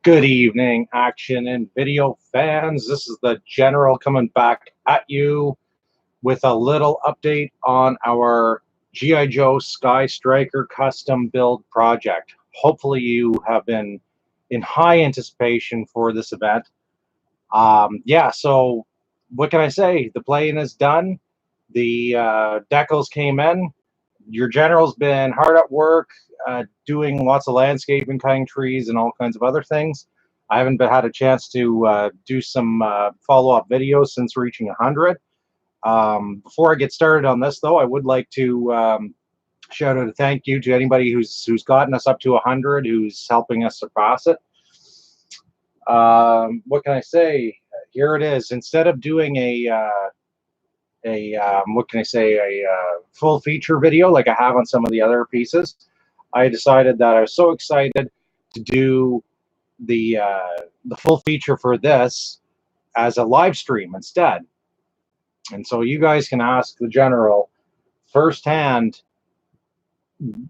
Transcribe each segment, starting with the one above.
Good evening, action and video fans. This is the General coming back at you with a little update on our G.I. Joe Skystriker custom build project. Hopefully you have been in high anticipation for this event. Yeah, so what can I say? The plane is done. The decals came in. Your General's been hard at work, doing lots of landscaping, cutting trees, and all kinds of other things. I haven't had a chance to do some follow-up videos since reaching 100. Before I get started on this, though, I would like to shout out a thank you to anybody who's gotten us up to 100, who's helping us surpass it. What can I say? Here it is. Instead of doing a full feature video like I have on some of the other pieces, I decided that I was so excited to do the full feature for this as a live stream instead. And so you guys can ask the General firsthand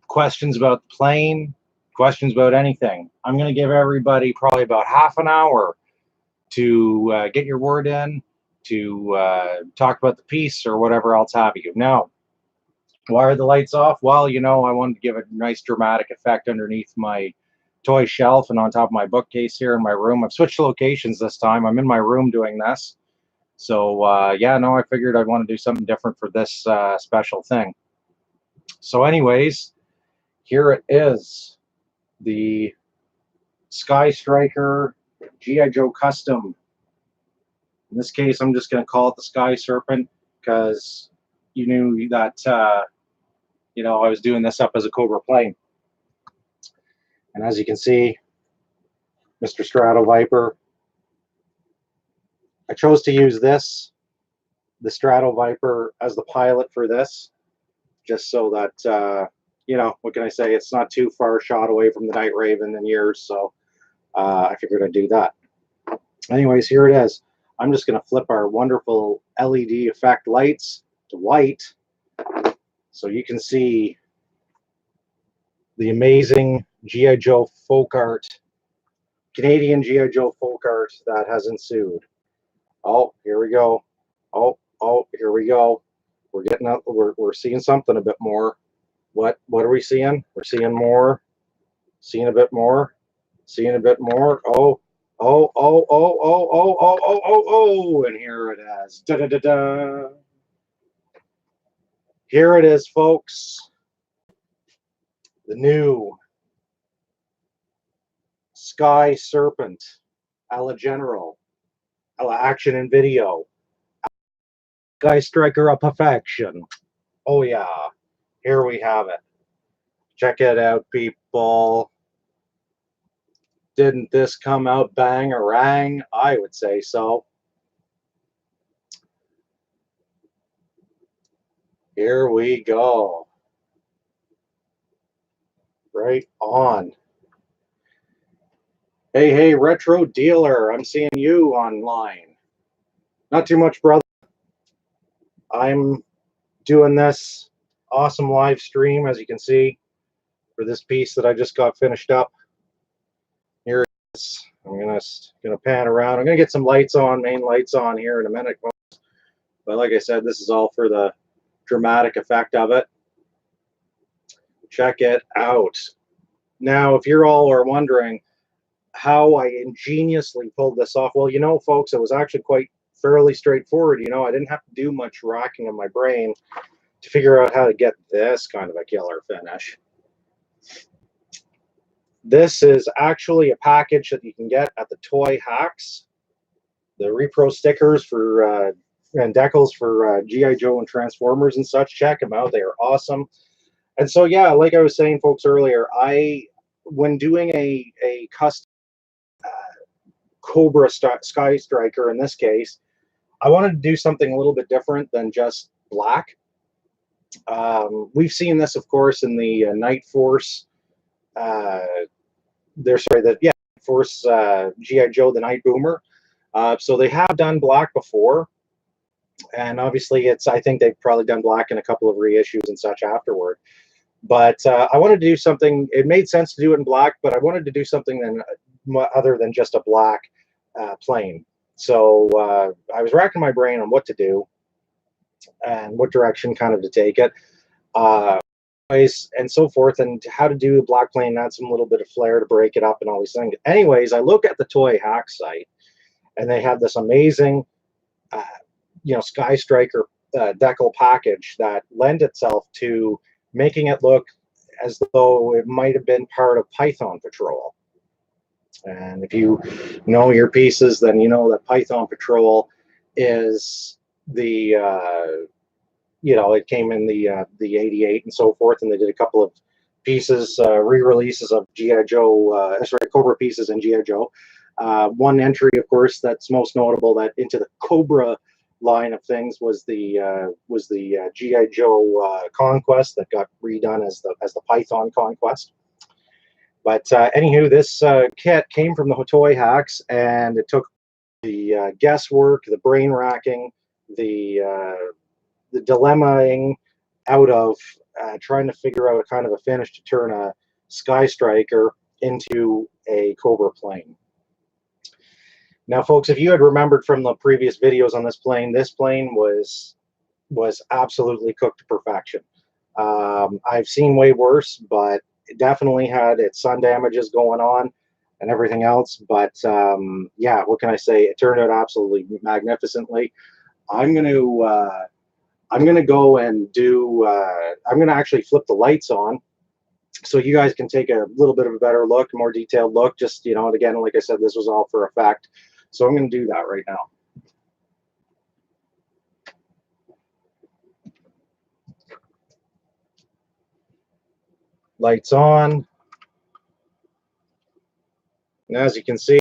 questions about the plane, questions about anything. I'm going to give everybody probably about half an hour to get your word in, to talk about the piece or whatever else have you. Now, why are the lights off? Well, you know, I wanted to give a nice dramatic effect underneath my toy shelf and on top of my bookcase here in my room. I've switched locations this time. I'm in my room doing this. So, yeah, no, I figured I'd want to do something different for this special thing. So anyways, here it is. The Skystriker G.I. Joe Custom. In this case, I'm just going to call it the Sky Serpent because you knew that, you know, I was doing this up as a Cobra plane. And as you can see, Mr. Strato-Viper. I chose to use this, the Strato-Viper, as the pilot for this, just so that, you know, what can I say? It's not too far shot away from the Night Raven in years, so I figured I'd do that. Anyways, here it is. I'm just going to flip our wonderful LED effect lights to white so you can see the amazing G.I. Joe folk art, Canadian G.I. Joe folk art that has ensued. Oh, here we go. Oh, here we go. We're getting up. We're seeing something a bit more. What are we seeing? We're seeing more. Seeing a bit more. Seeing a bit more. Oh, and here it is. Da da da da. Here it is, folks. The new Sky Serpent, a la General, a la Action and Video, Skystriker of perfection. Oh yeah, here we have it. Check it out, people. Didn't this come out bang-a-rang? I would say so. Here we go. Right on. Hey, retro dealer, I'm seeing you online. Not too much, brother. I'm doing this awesome live stream, as you can see, for this piece that I just got finished up. Here it is. I'm gonna pan around. I'm gonna get some lights on, main lights on here in a minute. But like I said, this is all for the dramatic effect of it. Check it out. Now, if you're all are wondering how I ingeniously pulled this off, well, you know, folks, it was actually quite fairly straightforward. You know, I didn't have to do much racking of my brain to figure out how to get this kind of a killer finish. This is actually a package that you can get at the Toy Hacks. The repro stickers for and decals for G.I. Joe and Transformers and such. Check them out. They are awesome. And so, yeah, like I was saying, folks, earlier, when doing a custom Cobra Skystriker in this case, I wanted to do something a little bit different than just black. We've seen this, of course, in the Night Force. Force G.I. Joe, the Night Boomer. So they have done black before, and obviously I think they've probably done black in a couple of reissues and such afterward. But I wanted to do something. It made sense to do it in black, but I wanted to do something then other than just a black plane. So I was racking my brain on what to do and what direction kind of to take it, and so forth, and how to do the black plane, add some little bit of flair to break it up and all these things. Anyways, I look at the Toy Hack site, and they have this amazing, Skystriker decal package that lend itself to making it look as though it might have been part of Python Patrol. And if you know your pieces, then you know that Python Patrol is the it came in the 88 and so forth, and they did a couple of pieces, re-releases of GI Joe, Cobra pieces in GI Joe. One entry, of course, that's most notable, that into the Cobra line of things, was the GI Joe Conquest that got redone as the Python Conquest. But anywho, this kit came from the Toy Hacks, and it took the guesswork, the brain racking, the dilemmaing out of trying to figure out a kind of a finish to turn a Skystriker into a Cobra plane. Now, folks, if you had remembered from the previous videos on this plane was absolutely cooked to perfection. I've seen way worse, but it definitely had its sun damages going on and everything else. But yeah, what can I say? It turned out absolutely magnificently. I'm gonna go and do. I'm gonna actually flip the lights on, so you guys can take a little bit of a better look, more detailed look. Just, and again, like I said, this was all for effect. So I'm going to do that right now. Lights on. And as you can see,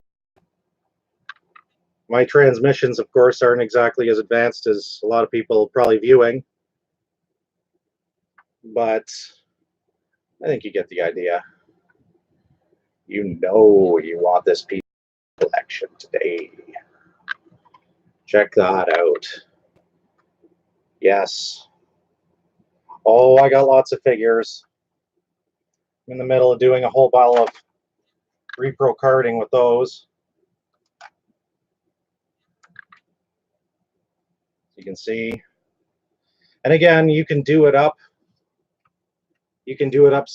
my transmissions, of course, aren't exactly as advanced as a lot of people probably viewing. But I think you get the idea. You know you want this piece of collection today. Check that out. Yes. Oh, I got lots of figures. I'm in the middle of doing a whole pile of repro carding with those. You can see. And again, you can do it up. You can do it up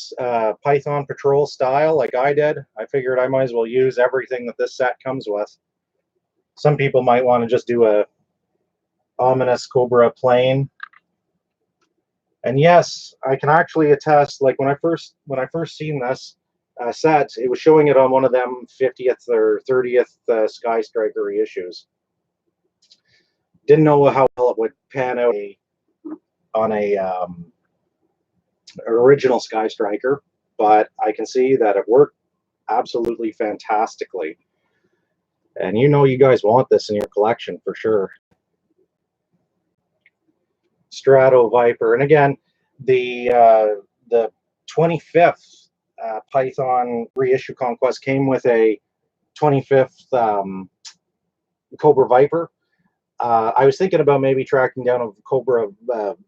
Python Patrol style like I did. I figured I might as well use everything that this set comes with. Some people might want to just do a ominous Cobra plane. And yes, I can actually attest, like when I first seen this set, it was showing it on one of them 50th or 30th Skystriker reissues. Didn't know how well it would pan out on a original Skystriker, but I can see that it worked absolutely fantastically. And you guys want this in your collection for sure. Strato-viper, and again, the 25th Python reissue Conquest came with a 25th Cobra Viper. I was thinking about maybe tracking down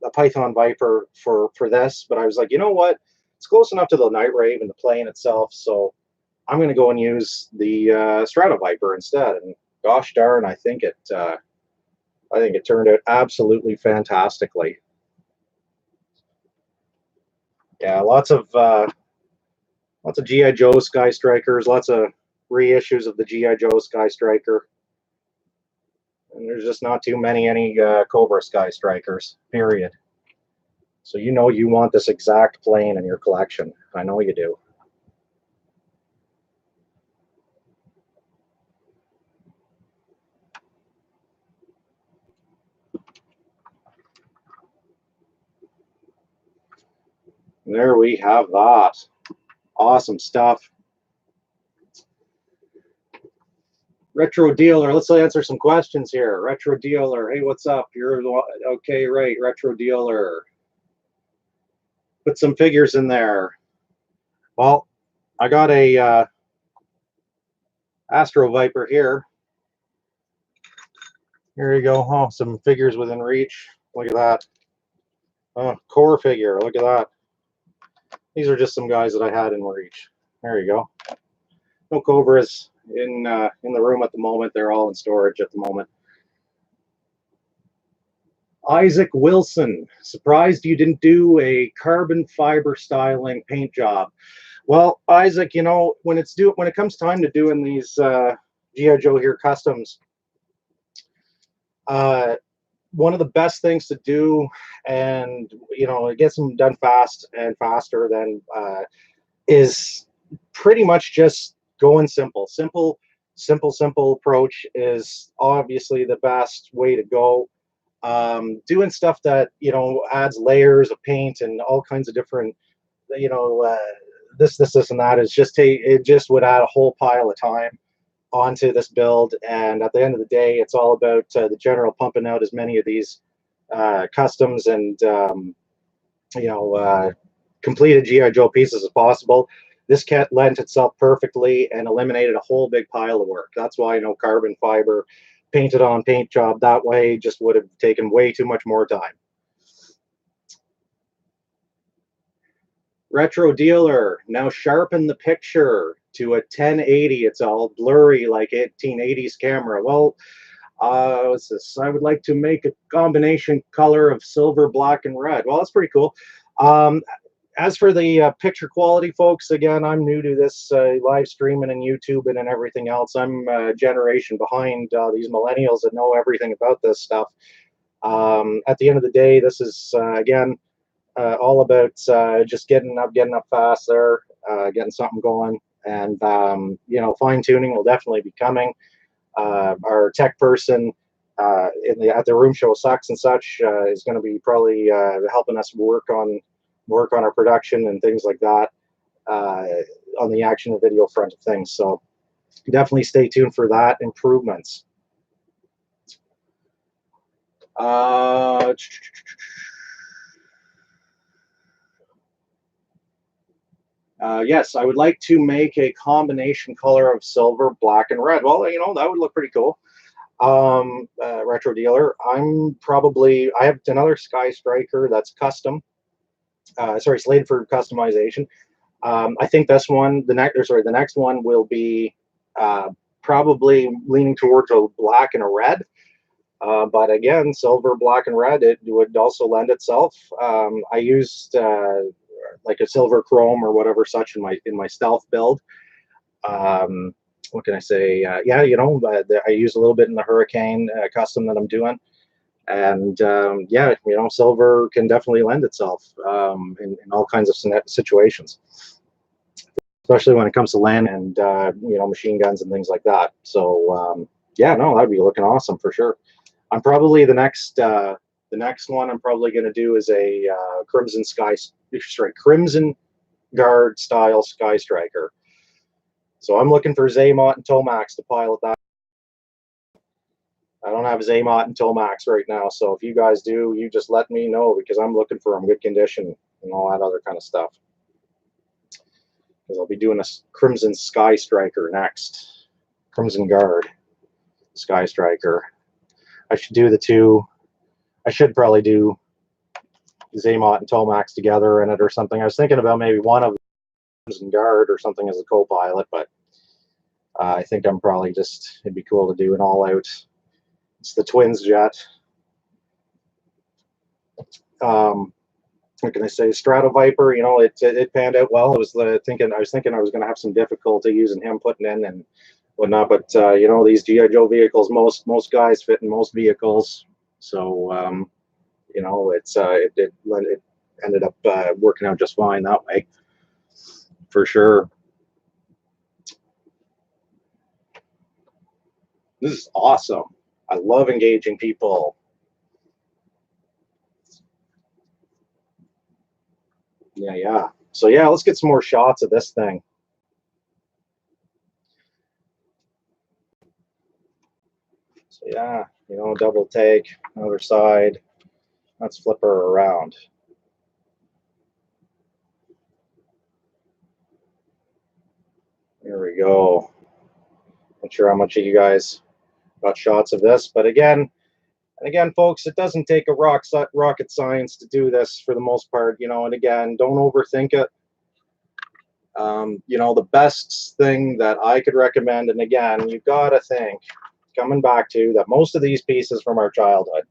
a Python Viper for this, but I was like, you know what? It's close enough to the Night Rave and the plane itself, so I'm going to go and use the Strato-viper instead. And gosh darn, I think it turned out absolutely fantastically. Yeah, lots of GI Joe Skystrikers, lots of reissues of the GI Joe Skystriker. And there's just not too many Cobra Skystrikers, period. So you want this exact plane in your collection. I know you do. There we have that. Awesome stuff. Retro Dealer, let's answer some questions here. Retro Dealer, hey, what's up? You're okay, right? Retro Dealer. Put some figures in there. Well, I got a Astro Viper here. Here you go. Oh, some figures within reach. Look at that. Oh, core figure. Look at that. These are just some guys that I had in reach. There you go. No Cobras in the room at the moment. They're all in storage at the moment. Isaac Wilson, surprised you didn't do a carbon fiber styling paint job. Well, Isaac, you know, when it comes time to doing these G.I. Joe here customs, one of the best things to do, and you know, it gets them done fast and faster than is pretty much just going simple. Simple approach is obviously the best way to go. Doing stuff that, you know, adds layers of paint and all kinds of different, you know, this and that is just it just would add a whole pile of time onto this build. And at the end of the day, it's all about the general pumping out as many of these customs and you know, completed G.I. Joe pieces as possible. This kit lent itself perfectly and eliminated a whole big pile of work. That's why, you know, carbon fiber painted on paint job that way just would have taken way too much more time. Retro dealer, now sharpen the picture to a 1080. It's all blurry like 1880s camera. Well, what's this? I would like to make a combination color of silver, black, and red. Well, that's pretty cool. As for the picture quality, folks, again, I'm new to this live streaming and YouTube and everything else. I'm a generation behind these millennials that know everything about this stuff. At the end of the day, this is, again, all about just getting up fast there, getting something going. And, you know, fine-tuning will definitely be coming. Our tech person at the room show Sucks and Such is going to be probably helping us work on our production and things like that on the action and video front of things. So definitely stay tuned for that improvements. Yes, I would like to make a combination color of silver, black, and red. Well, you know, that would look pretty cool. Retro dealer, I have another Skystriker that's custom. Slated for customization. I think this one, the next one will be probably leaning towards a black and a red. But again, silver, black, and red, it would also lend itself. I used like a silver chrome or whatever such in my stealth build. What can I say? Yeah, you know, I use a little bit in the Hurricane custom that I'm doing. And yeah, you know, silver can definitely lend itself in all kinds of situations, especially when it comes to land and you know, machine guns and things like that. So yeah, no, that'd be looking awesome for sure. I'm probably the next one I'm probably going to do is a Crimson Guard style Skystriker. So I'm looking for Zaymot and Tomax to pilot that. I don't have Zaymot and Tomax right now, so if you guys do, you just let me know, because I'm looking for them good condition and all that other kind of stuff. Because I'll be doing a Crimson Skystriker next. Crimson Guard Skystriker. I should do the two. I should probably do Zaymot and Tomax together in it or something. I was thinking about maybe one of them Crimson Guard or something as a co-pilot, but I think I'm probably just, it'd be cool to do an all-out. It's the Twins jet. What can I say? Strato-viper, you know, it panned out well. I was thinking I was going to have some difficulty using him putting in and whatnot, but you know, these G.I. Joe vehicles, most guys fit in most vehicles, so you know, it ended up working out just fine that way, for sure. This is awesome. I love engaging people. Yeah. So yeah, let's get some more shots of this thing. So yeah, you know, double take, other side. Let's flip her around. There we go. Not sure how much of you guys got shots of this, but again, folks, it doesn't take a rocket science to do this for the most part, you know. And again, don't overthink it. You know, the best thing that I could recommend, and again, you gotta think, coming back to that, most of these pieces from our childhood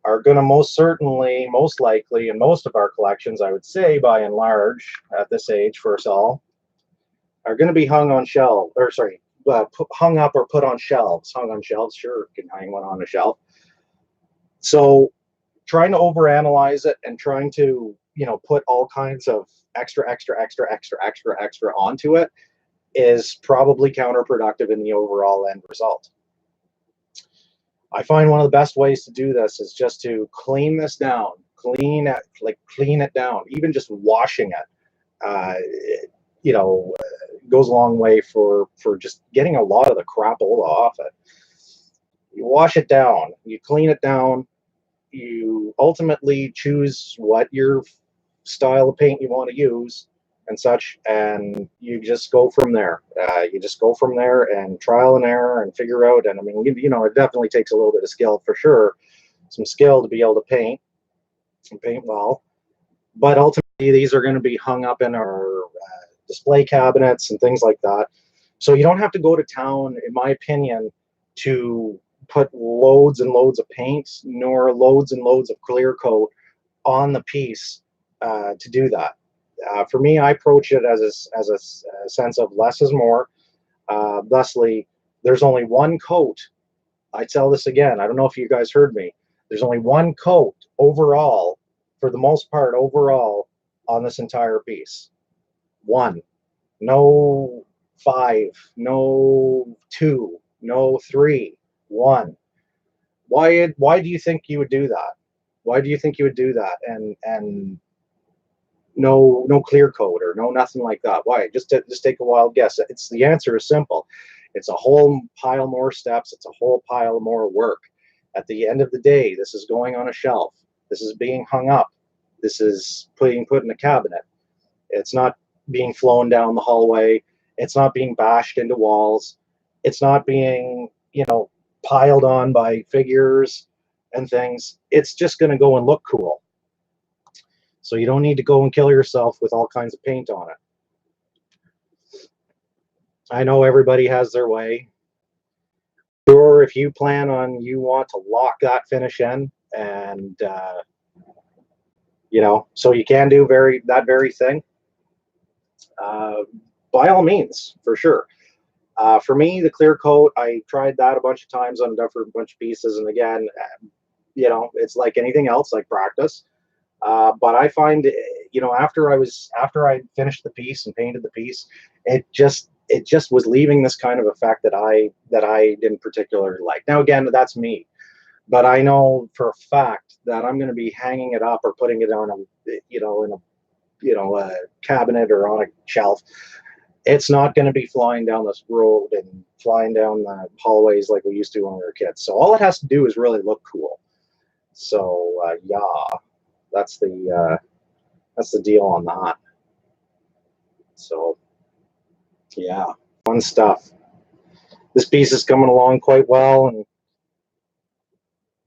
are going to most certainly, most likely, in most of our collections, I would say, by and large, at this age for us all, are going to be hung on shelves, or sorry, hung up or put on shelves. Hung on shelves, sure, you can hang one on a shelf. So trying to overanalyze it and trying to, you know, put all kinds of extra onto it is probably counterproductive in the overall end result. I find one of the best ways to do this is just to clean this down, clean it down. Even just washing it, you know, goes a long way for just getting a lot of the crapola off it. You wash it down, you clean it down, you ultimately choose what your style of paint you want to use and such, and you just go from there. You just go from there and trial and error and figure out. And I mean, you know, it definitely takes a little bit of skill for sure, some skill to be able to paint and paint well. But ultimately, these are going to be hung up in our display cabinets and things like that. So you don't have to go to town, in my opinion, to put loads and loads of paint, nor loads and loads of clear coat on the piece to do that. For me, I approach it as a sense of less is more. Thusly, there's only one coat. I tell this again, I don't know if you guys heard me. There's only one coat overall, for the most part, overall, on this entire piece. One. No 5, no 2, no 3, 1. Why do you think you would do that? Why do you think you would do that? And no clear coat or no nothing like that. Why? Just take a wild guess. It's the answer is simple. It's a whole pile more steps. It's a whole pile more work. At the end of the day, this is going on a shelf. This is being hung up. This is put in a cabinet. It's not being flown down the hallway. It's not being bashed into walls. It's not being, you know, piled on by figures and things. It's just going to go and look cool. So you don't need to go and kill yourself with all kinds of paint on it. I know everybody has their way. Sure, if you want to lock that finish in, and you know, so you can do that very thing. By all means, for sure. For me, the clear coat, I tried that a bunch of times on a different bunch of pieces, and again, you know, it's like anything else, like practice. But I find, you know, after I finished the piece and painted the piece, it just was leaving this kind of effect that I didn't particularly like. Now again, that's me, but I know for a fact that I'm going to be hanging it up or putting it on a, you know, in a, you know, a cabinet or on a shelf. It's not going to be flying down this road and flying down the hallways like we used to when we were kids. So all it has to do is really look cool. So yeah. That's the deal on that. So yeah, fun stuff. This piece is coming along quite well, and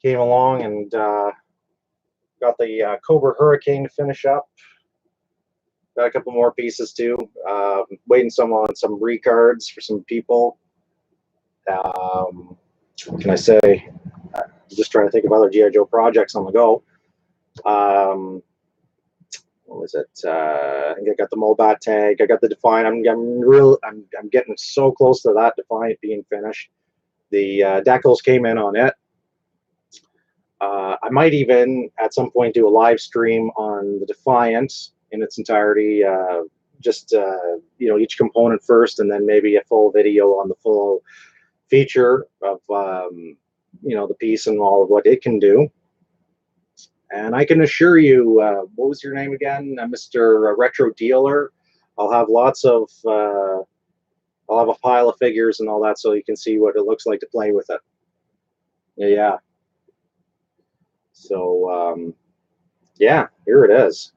came along and got the Cobra Hurricane to finish up. Got a couple more pieces too. Waiting on some recards for some people. What can I say? I'm just trying to think of other G.I. Joe projects on the go. What was it? I think I got the Mobat tag. I got the Defiant. I'm getting so close to that Defiant being finished. The decals came in on it. I might even at some point do a live stream on the Defiant in its entirety. You know, each component first, and then maybe a full video on the full feature of you know, the piece and all of what it can do. And I can assure you, what was your name again, Mr. Retro Dealer? I'll have lots of, I'll have a pile of figures and all that, so you can see what it looks like to play with it. Yeah. So yeah, here it is.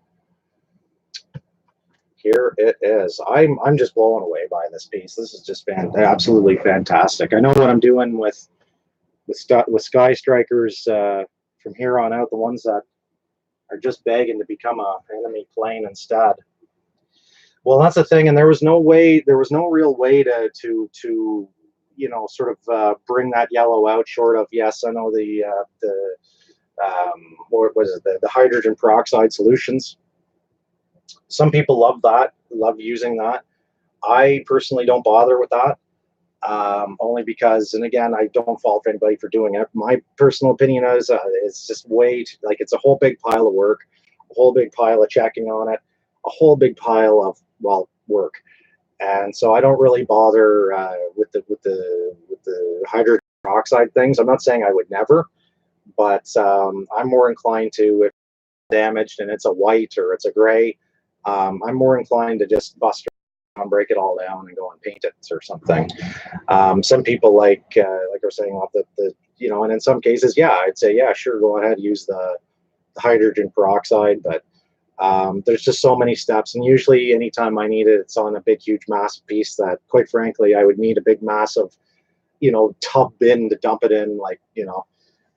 Here it is. I'm just blown away by this piece. This is just absolutely fantastic. I know what I'm doing with Skystrikers from here on out. The ones that are just begging to become a enemy plane instead. Well, that's the thing, and there was no real way to sort of bring that yellow out, short of, yes, I know what was it, the hydrogen peroxide solutions. Some people love using that. I personally don't bother with that, only because, and again, I don't fault anybody for doing it. My personal opinion is it's just like, it's a whole big pile of work, a whole big pile of checking on it, a whole big pile of, well, work. And so I don't really bother with the hydrogen peroxide things. I'm not saying I would never, but I'm more inclined to, if it's damaged and it's a white or it's a gray, I'm more inclined to just bust it down, break it all down, and go and paint it or something. Some people like I was saying, off the and in some cases, yeah, I'd say, yeah, sure, go ahead, use the hydrogen peroxide, but there's just so many steps, and usually anytime I need it, it's on a big, huge, massive piece that, quite frankly, I would need a big, massive, tub bin to dump it in. Like,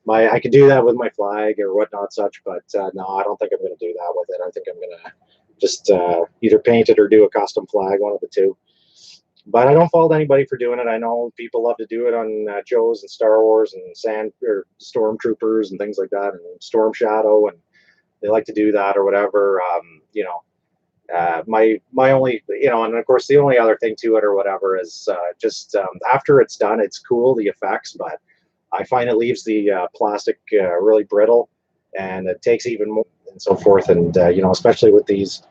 I could do that with my flag or whatnot, such, but no, I don't think I'm going to do that with it. I think I'm going to just either paint it or do a custom flag, one of the two. But I don't fault anybody for doing it. I know people love to do it on Joe's and Star Wars and Stormtroopers and things like that, and Storm Shadow, and they like to do that or whatever. My only, and of course the only other thing to it or whatever is just after it's done, it's cool, the effects, but I find it leaves the plastic really brittle, and it takes even more, and so forth. And especially with these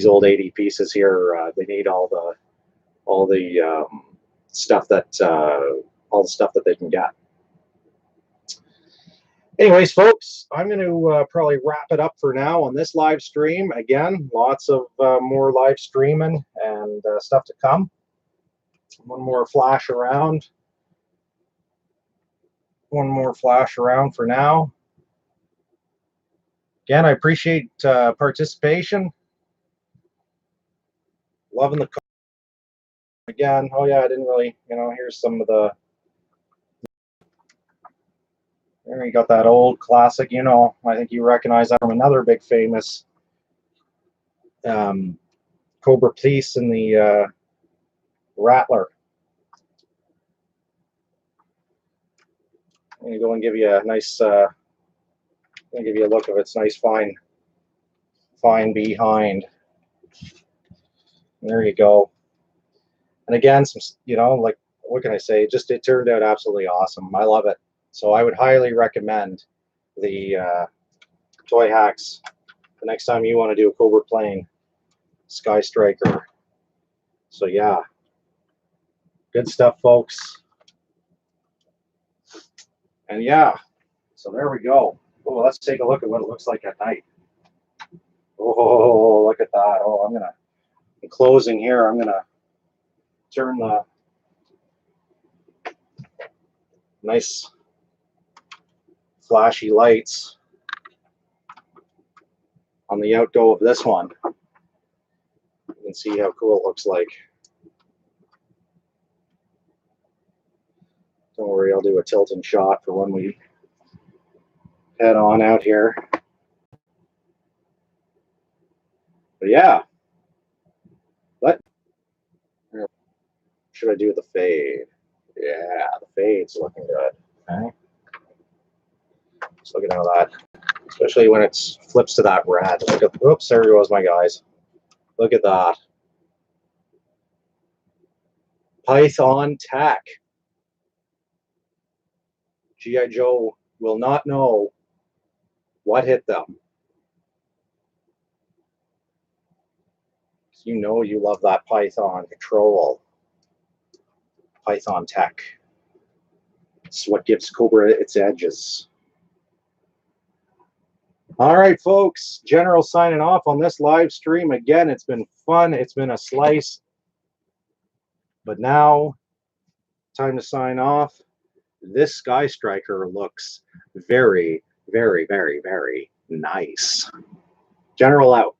old 80 pieces here, they need all the stuff that they can get. Anyways, folks, I'm going to probably wrap it up for now on this live stream. Again, lots of more live streaming and stuff to come. One more flash around. One more flash around for now. Again, I appreciate participation. Loving the again. Oh yeah, I didn't really, here's some of the. There you got that old classic. I think you recognize that from another big famous Cobra piece in the Rattler. I'm gonna go and give you a nice. Give you a look of its nice fine behind. There you go. And again, some, like, what can I say? Just, it turned out absolutely awesome. I love it. So I would highly recommend the Toy Hacks the next time you want to do a Cobra plane, Skystriker. So yeah, good stuff, folks. And yeah, so there we go. Oh, let's take a look at what it looks like at night. Oh, look at that. Oh, in closing here, I'm gonna turn the nice flashy lights on the outgo of this one. You can see how cool it looks like. Don't worry, I'll do a tilting shot for when we head on out here. But yeah, what should I do with the fade? Yeah, the fade's looking good. Okay, just looking at that, especially when it flips to that red. Look at, oops, there goes my guys. Look at that. Python Tech. G.I. Joe will not know what hit them. You know you love that Python control. Python Tech. It's what gives Cobra its edges. All right, folks. General signing off on this live stream. Again, it's been fun. It's been a slice. But now, time to sign off. This Skystriker looks very, very, very, very nice. General out.